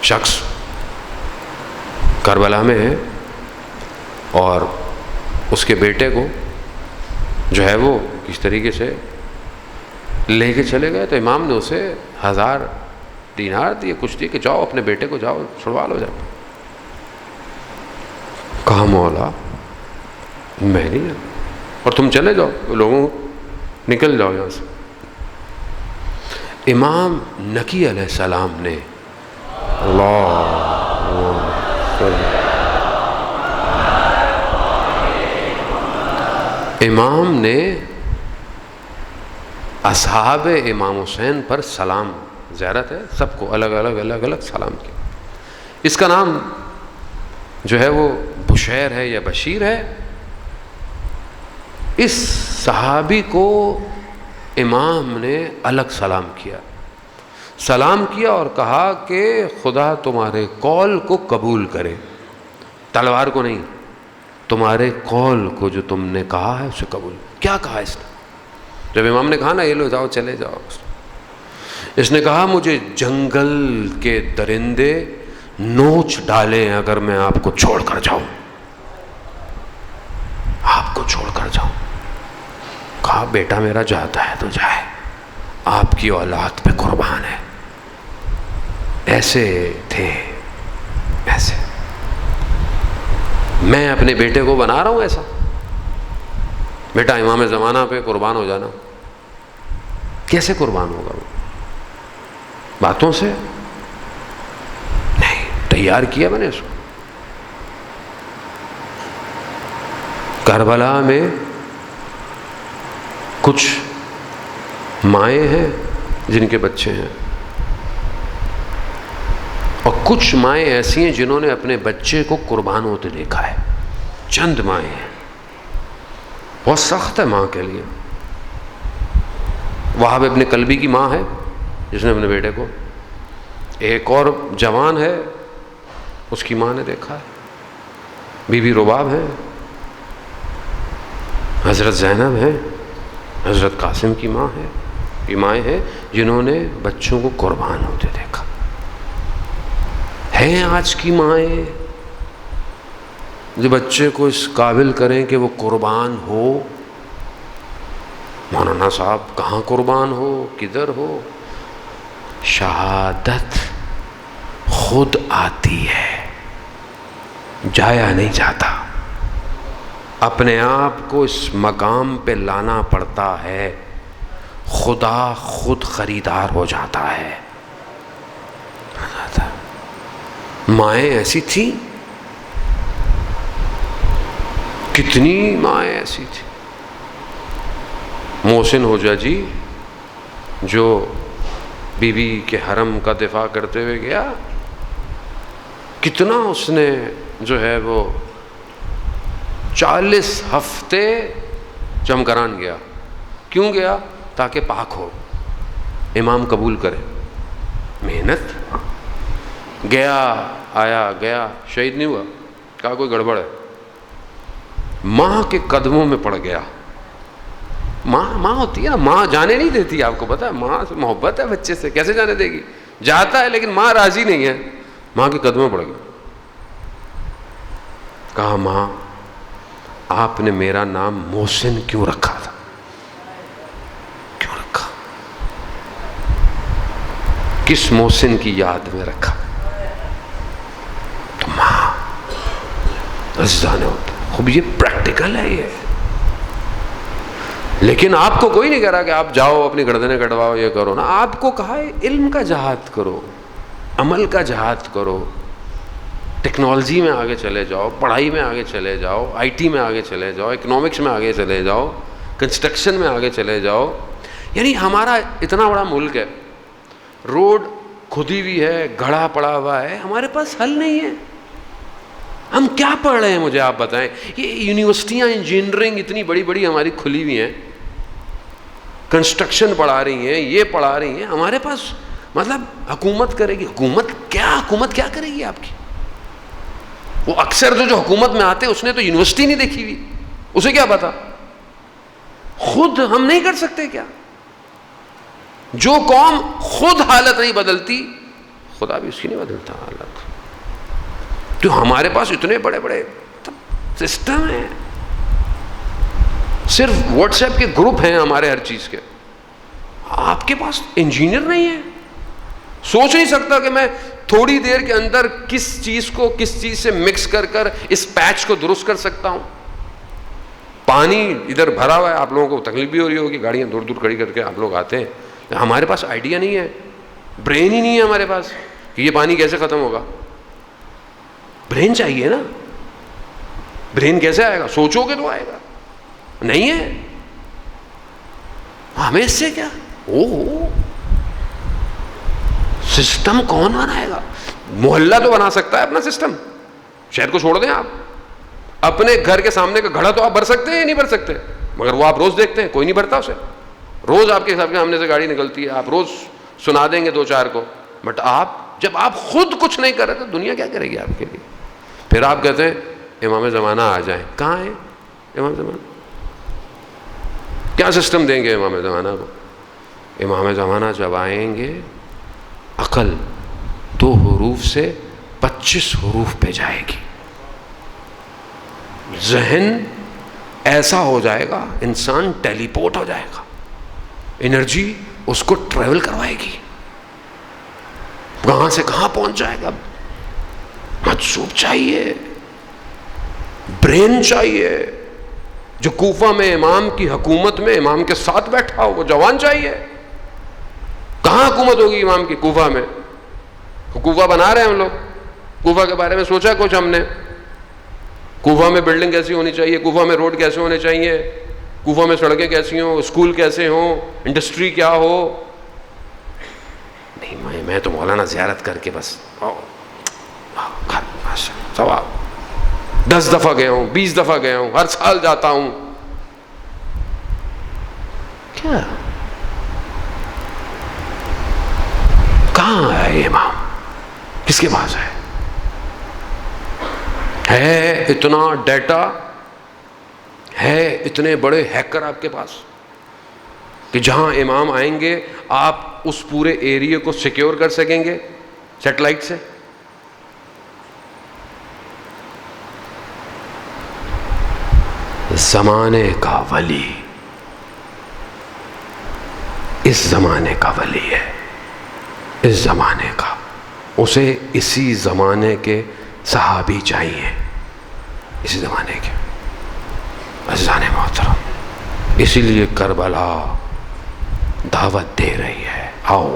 شخص کربلا میں ہے اور اس کے بیٹے کو جو ہے وہ کس طریقے سے لے کے چلے گئے، تو امام نے اسے 1000 دینار دیے، کچھ دیے کہ جاؤ اپنے بیٹے کو جاؤ چھڑوا لو جاؤ. کہا مولا میں نہیں جاؤں، اور تم چلے جاؤ، لوگوں نکل جاؤ یہاں سے. امام نکی علیہ السلام نے امام نے اصحاب امام حسین پر سلام، زیارت ہے سب کو الگ الگ سلام کیا. اس کا نام جو ہے وہ بشیر ہے یا بشیر ہے. اس صحابی کو امام نے الگ سلام کیا اور کہا کہ خدا تمہارے قول کو قبول کرے، تلوار کو نہیں، تمہارے قول کو جو تم نے کہا ہے اسے قبول. کیا کہا اس نے؟ جب امام نے کہا نا یہ لو جاؤ چلے جاؤ، اس نے کہا مجھے جنگل کے درندے نوچ ڈالیں اگر میں آپ کو چھوڑ کر جاؤں، آپ کو چھوڑ کر جاؤں. کہا بیٹا میرا جاتا ہے تو جائے، آپ کی اولاد پہ قربان ہے. ایسے تھے، ایسے. میں اپنے بیٹے کو بنا رہا ہوں ایسا، بیٹا امام زمانہ پہ قربان ہو جانا. کیسے قربان ہوگا وہ؟ باتوں سے نہیں، تیار کیا میں نے اس کو. کربلا میں کچھ مائیں ہیں جن کے بچے ہیں، اور کچھ مائیں ایسی ہیں جنہوں نے اپنے بچے کو قربان ہوتے دیکھا ہے. چند مائیں ہیں، بہت سخت ہے ماں کے لیے. وہاب ابن کلبی کی ماں ہے جس نے اپنے بیٹے کو، ایک اور جوان ہے اس کی ماں نے دیکھا ہے. بی بی رباب ہے، حضرت زینب ہے، حضرت قاسم کی ماں ہے. یہ مائیں ہیں جنہوں نے بچوں کو قربان ہوتے دیکھا. ہیں آج کی مائیں جو بچے کو اس قابل کریں کہ وہ قربان ہو. مولانا صاحب کہاں قربان ہو، کدھر ہو؟ شہادت خود آتی ہے، جایا نہیں جاتا. اپنے آپ کو اس مقام پہ لانا پڑتا ہے، خدا خود خریدار ہو جاتا ہے. مائیں ایسی تھیں، کتنی مائیں ایسی تھیں. محسن ہوجا جی جو بی بی کے حرم کا دفاع کرتے ہوئے گیا، کتنا اس نے جو ہے وہ 40 ہفتے چمکران گیا. کیوں گیا؟ تاکہ پاک ہو، امام قبول کرے. محنت. گیا آیا گیا، شہید نہیں ہوا. کہا کوئی گڑبڑ ہے. ماں کے قدموں میں پڑ گیا. ماں ہوتی ہے نا، ماں جانے نہیں دیتی. آپ کو پتا ہے ماں سے محبت ہے بچے سے، کیسے جانے دے گی؟ جاتا ہے لیکن ماں راضی نہیں ہے. ماں کے قدموں پڑ گیا. کہا ماں آپ نے میرا نام محسن کیوں رکھا تھا؟ کیوں رکھا؟ کس محسن کی یاد میں رکھا؟ تو ماں عزیزانے ہوتا. خوب یہ پریکٹیکل ہے یہ. لیکن آپ کو کوئی نہیں کہہ رہا کہ آپ جاؤ اپنی گردنیں کٹواؤ، یہ کرو نا. آپ کو کہا ہے علم کا جہاد کرو، عمل کا جہاد کرو، ٹیکنالوجی میں آگے چلے جاؤ، پڑھائی میں آگے چلے جاؤ، آئی ٹی میں آگے چلے جاؤ، اکنامکس میں آگے چلے جاؤ، کنسٹرکشن میں آگے چلے جاؤ. یعنی ہمارا اتنا بڑا ملک ہے، روڈ کھدی ہوئی ہے، گڑھا پڑا ہوا ہے، ہمارے پاس حل نہیں ہے. ہم کیا پڑھ رہے ہیں مجھے آپ بتائیں. یہ یونیورسٹیاں انجینئرنگ اتنی بڑی بڑی ہماری کھلی ہوئی ہیں، کنسٹرکشن پڑھا رہی ہیں، یہ پڑھا رہی ہیں. ہمارے پاس مطلب حکومت کرے گی. حکومت کیا کرے گی آپ کی؟ وہ اکثر جو حکومت میں آتے اس نے تو یونیورسٹی نہیں دیکھی ہوئی، اسے کیا پتا؟ خود ہم نہیں کر سکتے کیا؟ جو قوم خود حالت نہیں بدلتی، خدا بھی اس کی نہیں بدلتا حالت. تو ہمارے پاس اتنے بڑے بڑے سسٹم ہیں, صرف واٹس ایپ کے گروپ ہیں ہمارے ہر چیز کے. آپ کے پاس انجینئر نہیں ہے, سوچ نہیں سکتا کہ میں تھوڑی دیر کے اندر کس چیز کو کس چیز سے مکس کر کر اس پیچ کو درست کر سکتا ہوں. پانی ادھر بھرا ہوا ہے, آپ لوگوں کو تکلیف بھی ہو رہی ہوگی, گاڑیاں دور دور کھڑی کر کے آپ لوگ آتے ہیں. ہمارے پاس آئیڈیا نہیں ہے, برین ہی نہیں ہے ہمارے پاس کہ یہ پانی کیسے ختم ہوگا. برین چاہیے نا, برین کیسے آئے گا, سوچو گے تو آئے گا, نہیں ہے ہمیں اس سے کیا. سسٹم کون بنائے گا؟ محلہ تو بنا سکتا ہے اپنا سسٹم, شہر کو چھوڑ دیں آپ. اپنے گھر کے سامنے کا گھڑا تو آپ بھر سکتے ہیں یا نہیں بھر سکتے؟ مگر وہ آپ روز دیکھتے ہیں, کوئی نہیں بھرتا اسے. روز آپ کے سامنے سے گاڑی نکلتی ہے, آپ روز سنا دیں گے دو چار کو, بٹ آپ جب آپ خود کچھ نہیں کر رہے تو دنیا کیا کرے گی آپ کے لیے؟ پھر آپ کہتے ہیں امام زمانہ آ جائیں. کہاں ہے امام زمانہ؟ کیا سسٹم دیں گے امام زمانہ کو؟ امام زمانہ جب آئیں گے عقل 2 حروف سے 25 حروف پہ جائے گی. ذہن ایسا ہو جائے گا, انسان ٹیلی پورٹ ہو جائے گا, انرجی اس کو ٹریول کوائے گی, کہاں سے کہاں پہنچ جائے گا. مجذوب چاہیے, برین چاہیے. جو کوفہ میں امام کی حکومت میں امام کے ساتھ بیٹھا ہو وہ جوان چاہیے. کہاں حکومت ہوگی امام کی؟ کوفہ میں. کوفہ بنا رہے ہیں ہم لوگ, کوفہ کے بارے میں سوچا کچھ ہم نے؟ کوفہ میں بلڈنگ کیسی ہونی چاہیے, کوفہ میں روڈ کیسے ہونے چاہیے, کوفہ میں سڑکیں کیسی ہوں, اسکول کیسے ہوں, انڈسٹری کیا ہو؟ نہیں, میں تو مولانا زیارت کر کے بس ثواب 10 دفعہ گیا ہوں, 20 دفعہ گیا ہوں, ہر سال جاتا ہوں. کیا کہاں ہے امام؟ کس کے پاس ہے اتنا ڈیٹا؟ ہے اتنے بڑے ہیکر آپ کے پاس کہ جہاں امام آئیں گے آپ اس پورے ایریا کو سیکیور کر سکیں گے سیٹلائٹ سے؟ زمانے کا ولی اس زمانے کا ولی ہے, اس زمانے کا. اسے اسی زمانے کے صحابی چاہیے, اسی زمانے کے. عزیزان محترم, اسی لیے کربلا دعوت دے رہی ہے, آؤ